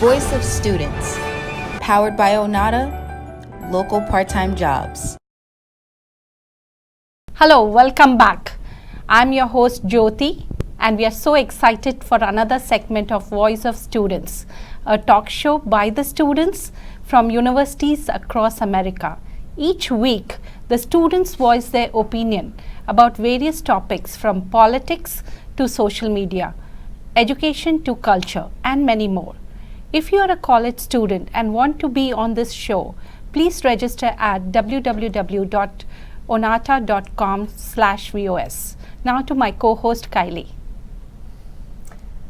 Voice of Students, powered by Onata, local part-time jobs. Hello, welcome back. I'm your host Jyoti, and we are so excited for another segment of Voice of Students, a talk show by the students from universities across America. Each week, the students voice their opinion about various topics from politics to social media, education to culture, and many more. If you are a college student and want to be on this show, please register at www.onata.com/VOS. Now to my co-host Kylie.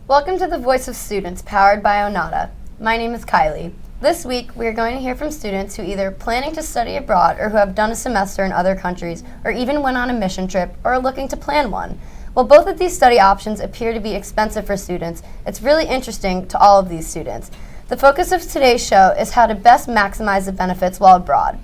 Welcome to the Voice of Students, powered by Onata. My name is Kylie. This week, we are going to hear from students who either planning to study abroad or who have done a semester in other countries or even went on a mission trip or are looking to plan one. While both of these study options appear to be expensive for students, it's really interesting to all of these students. The focus of today's show is how to best maximize the benefits while abroad.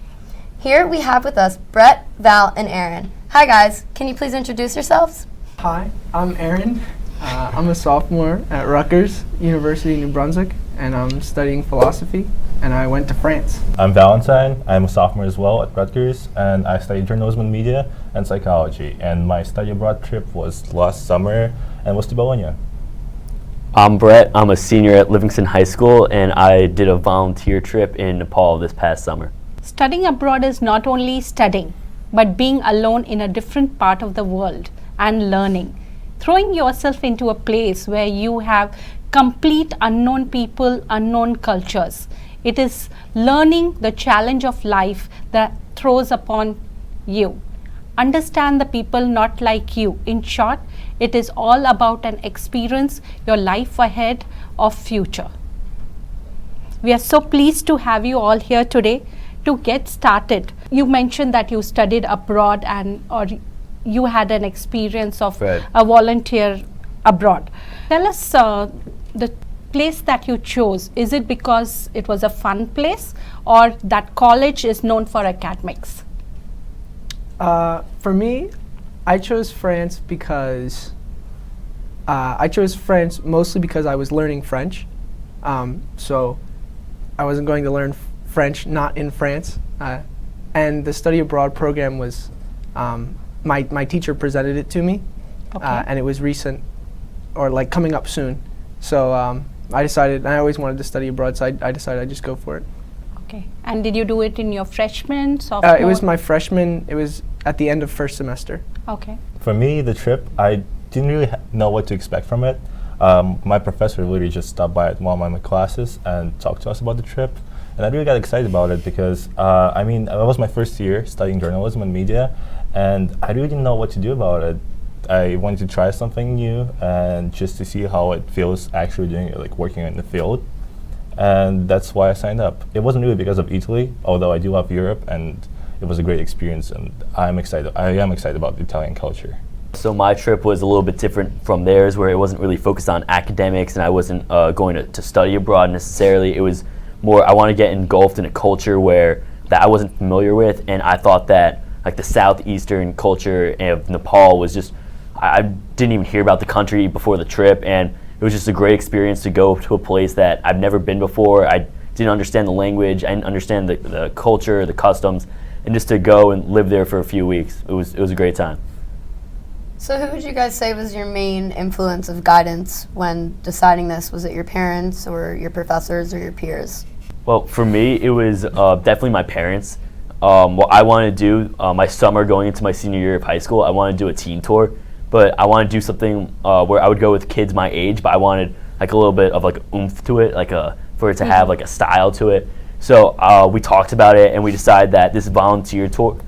Here we have with us Brett, Val, and Aaron. Hi guys, can you please introduce yourselves? Hi, I'm Aaron. I'm a sophomore at Rutgers University, New Brunswick, and I'm studying philosophy, and I went to France. I'm Valentine. I'm a sophomore as well at Rutgers, and I studied journalism and media and psychology. And my study abroad trip was last summer and was to Bologna. I'm Brett. I'm a senior at Livingston High School, and I did a volunteer trip in Nepal this past summer. Studying abroad is not only studying, but being alone in a different part of the world and learning. Throwing yourself into a place where you have complete unknown people, unknown cultures. It is learning the challenge of life that throws upon you. Understand the people not like you. In short, it is all about an experience, your life ahead of future. We are so pleased to have you all here today. To get started, you mentioned that you studied abroad or you had an experience of a volunteer abroad. Tell us the place that you chose. Is it because it was a fun place or that college is known for academics? For me, I chose France because mostly because I was learning French. So I wasn't going to learn French not in France. And the study abroad program was, my teacher presented it to me, and it was recent, or like coming up soon. So I decided, and I always wanted to study abroad, so I decided I'd just go for it. Okay. And did you do it in your freshman, sophomore? It was my freshman. It was at the end of first semester. Okay. For me, the trip, I didn't really know what to expect from it. My professor literally just stopped by at one of my classes and talked to us about the trip. And I really got excited about it because, that was my first year studying journalism and media, and I really didn't know what to do about it. I wanted to try something new and just to see how it feels actually doing it, like working in the field. And that's why I signed up. It wasn't really because of Italy, although I do love Europe, and it was a great experience, and I am excited about the Italian culture. So my trip was a little bit different from theirs, where it wasn't really focused on academics, and I wasn't going to study abroad necessarily. It was more, I want to get engulfed in a culture that I wasn't familiar with, and I thought that like the southeastern culture of Nepal was just, I didn't even hear about the country before the trip, and it was just a great experience to go to a place that I've never been before. I didn't understand the language, I didn't understand the culture, the customs, and just to go and live there for a few weeks, it was a great time. So who would you guys say was your main influence of guidance when deciding this? Was it your parents or your professors or your peers? Well, for me, it was definitely my parents. What I wanted to do, my summer going into my senior year of high school, I wanted to do a teen tour, but I wanted to do something where I would go with kids my age, but I wanted like a little bit of like oomph to it, for it to have like a style to it. So we talked about it, and we decided that this volunteer trip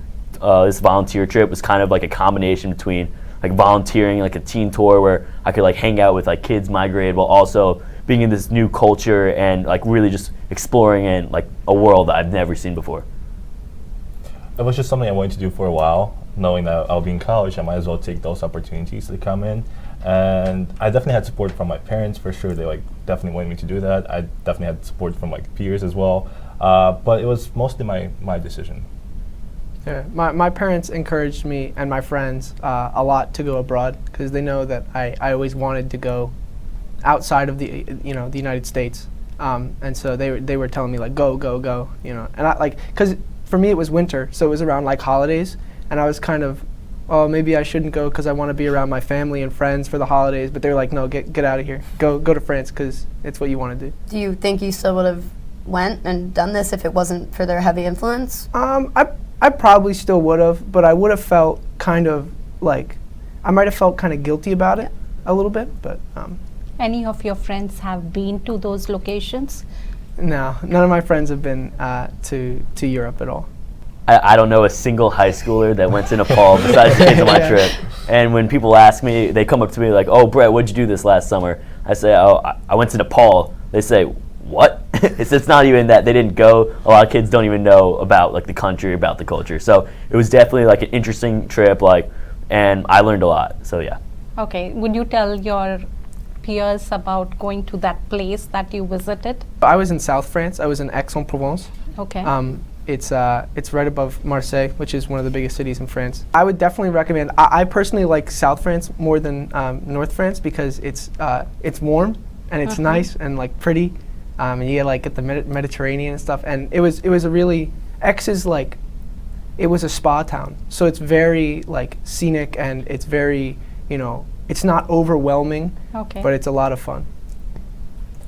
was kind of like a combination between like volunteering, like a teen tour where I could like hang out with like kids my grade while also being in this new culture and like really just exploring in like a world that I've never seen before. It was just something I wanted to do for a while, knowing that I'll be in college, I might as well take those opportunities to come in. And I definitely had support from my parents for sure. They like definitely wanted me to do that. I definitely had support from like peers as well. But it was mostly my decision. Yeah, my parents encouraged me and my friends a lot to go abroad because they know that I always wanted to go outside of the United States. and so they were telling me like go, you know, and I like, because for me it was winter, so it was around like holidays, and I was kind of, oh, maybe I shouldn't go because I want to be around my family and friends for the holidays, but they were like, no, get out of here, go to France because it's what you want to do. Do you think you still would have went and done this if it wasn't for their heavy influence? I probably still would have, but I would have felt kind of like, I might have felt kind of guilty about it a little bit, but. Any of your friends have been to those locations? No, none of my friends have been to Europe at all. I don't know a single high schooler that went to Nepal besides the kids on my trip. And when people ask me, they come up to me like, oh, Brett, what'd you do this last summer? I say, oh, I went to Nepal. They say, what? It's not even that they didn't go. A lot of kids don't even know about like the country, about the culture. So it was definitely like an interesting trip, like, and I learned a lot. So yeah. Okay. Would you tell your peers about going to that place that you visited? I was in South France. I was in Aix-en-Provence. Okay. It's right above Marseille, which is one of the biggest cities in France. I would definitely recommend. I personally like South France more than North France because it's warm and it's nice and like pretty, and you get like at the Mediterranean and stuff. And it was a really, Aix is like, it was a spa town, so it's very like scenic and it's very, you know, it's not overwhelming, but it's a lot of fun.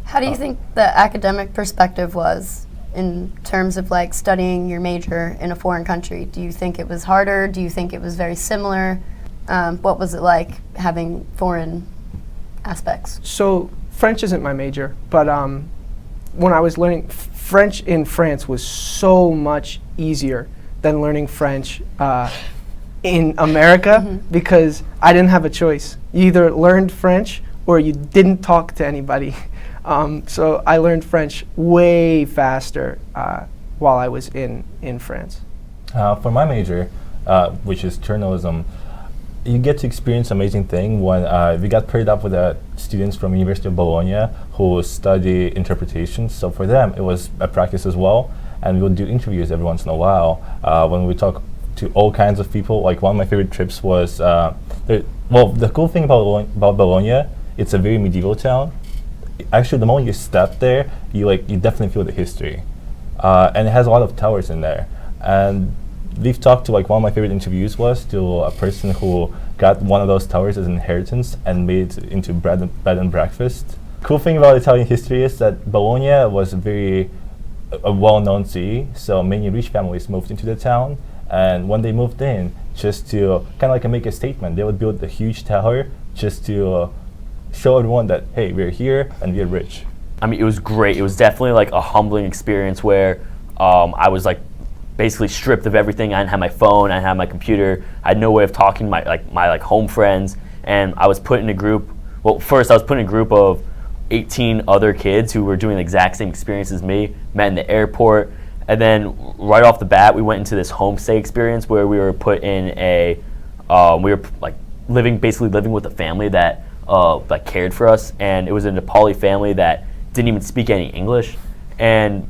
How do you think the academic perspective was in terms of like studying your major in a foreign country? Do you think it was harder? Do you think it was very similar? What was it like having foreign aspects? So French isn't my major, but when I was learning French in France was so much easier than learning French in America because I didn't have a choice. You either learned French or you didn't talk to anybody. So I learned French way faster while I was in France. For my major, which is journalism, you get to experience an amazing thing when we got paired up with students from University of Bologna who study interpretation. So for them, it was a practice as well. And we would do interviews every once in a while when we talk to all kinds of people. Like one of my favorite trips was, the cool thing about Bologna, it's a very medieval town. Actually, the moment you step there, you definitely feel the history, and it has a lot of towers in there. And we've talked to, like, one of my favorite interviews was to a person who got one of those towers as an inheritance and made it into bed and breakfast. Cool thing about Italian history is that Bologna was a well-known city, so many rich families moved into the town. And when they moved in, just to kind of like make a statement, they would build a huge tower just to show everyone that, hey, we're here and we're rich. I mean, it was great. It was definitely like a humbling experience where I was like basically stripped of everything. I didn't have my phone, I didn't have my computer, I had no way of talking to my home friends, and I was put in a group. Well, first I was put in a group of 18 other kids who were doing the exact same experience as me, met in the airport, and then right off the bat we went into this homestay experience where we were put in we were like basically living with a family that cared for us, and it was a Nepali family that didn't even speak any English, and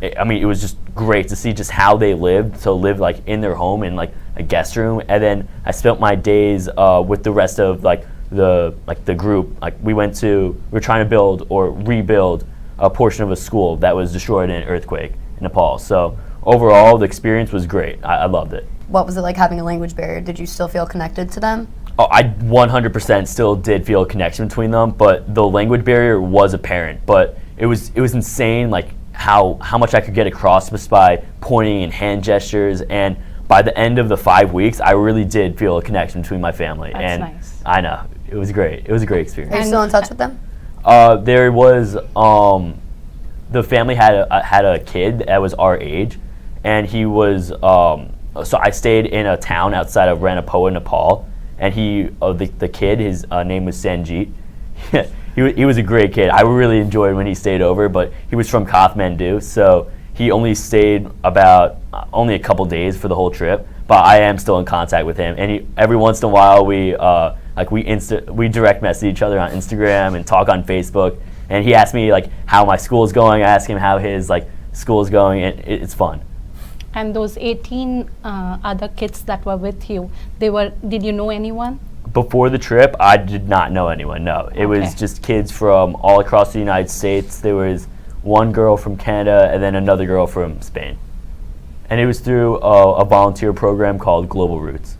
it was just great to see just how they lived, to live like in their home in like a guest room. And then I spent my days with the rest of the group. Like we were trying to build or rebuild a portion of a school that was destroyed in an earthquake in Nepal. So overall the experience was great. I loved it. What was it like having a language barrier? Did you still feel connected to them? Oh, I 100% still did feel a connection between them, but the language barrier was apparent. But it was insane, like how much I could get across just by pointing and hand gestures. And by the end of the 5 weeks, I really did feel a connection between my family. That's and nice. I know, it was great. It was a great experience. Are you still in touch with them? There was the family had a kid that was our age, and he was so I stayed in a town outside of Ranapoa, Nepal. And the kid, his name was Sanjit. he was a great kid. I really enjoyed when he stayed over, but he was from Kathmandu, so he only stayed about only a couple days for the whole trip. But I am still in contact with him, and every once in a while we direct message each other on Instagram and talk on Facebook. And he asked me like how my school is going. I asked him how his school is going, and it's fun. And those 18 other kids that were with you, did you know anyone? Before the trip, I did not know anyone. No, it was Okay. just kids from all across the United States. There was one girl from Canada and then another girl from Spain, and it was through a volunteer program called Global Roots.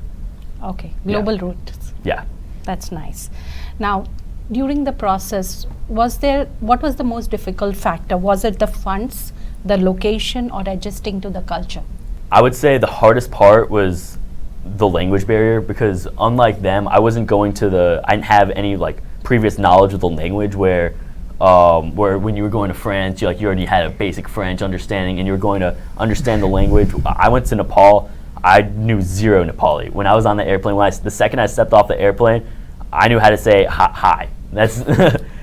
Okay, global roots. Yeah. That's nice. Now, during the process, what was the most difficult factor? Was it the funds, the location, or adjusting to the culture? I would say the hardest part was the language barrier, because unlike them, I didn't have any like previous knowledge of the language where when you were going to France, you already had a basic French understanding and you were going to understand the language. I went to Nepal, I knew zero Nepali. When I was on the airplane, the second I stepped off the airplane, I knew how to say hi. That's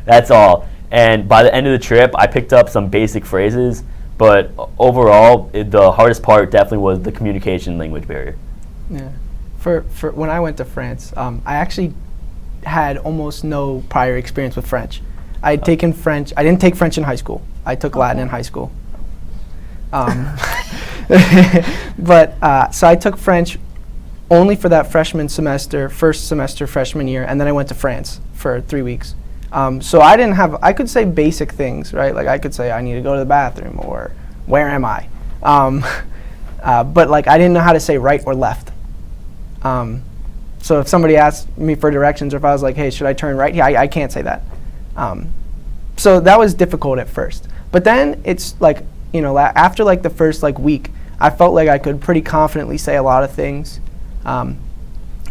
that's all. And by the end of the trip, I picked up some basic phrases, but overall, the hardest part definitely was the communication language barrier. Yeah. For when I went to France, I actually had almost no prior experience with French. I had taken French. I didn't take French in high school. I took Latin in high school. But so I took French only for that first semester freshman year, and then I went to France for 3 weeks. So I could say basic things, right? Like I could say I need to go to the bathroom or where am I? But like I didn't know how to say right or left. So if somebody asked me for directions, or if I was like, hey, should I turn right here? I can't say that. So that was difficult at first. But then it's like, after like the first like week, I felt like I could pretty confidently say a lot of things. And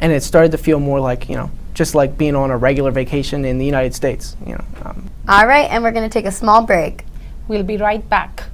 it started to feel more like, just like being on a regular vacation in the United States. All right, and we're going to take a small break. We'll be right back.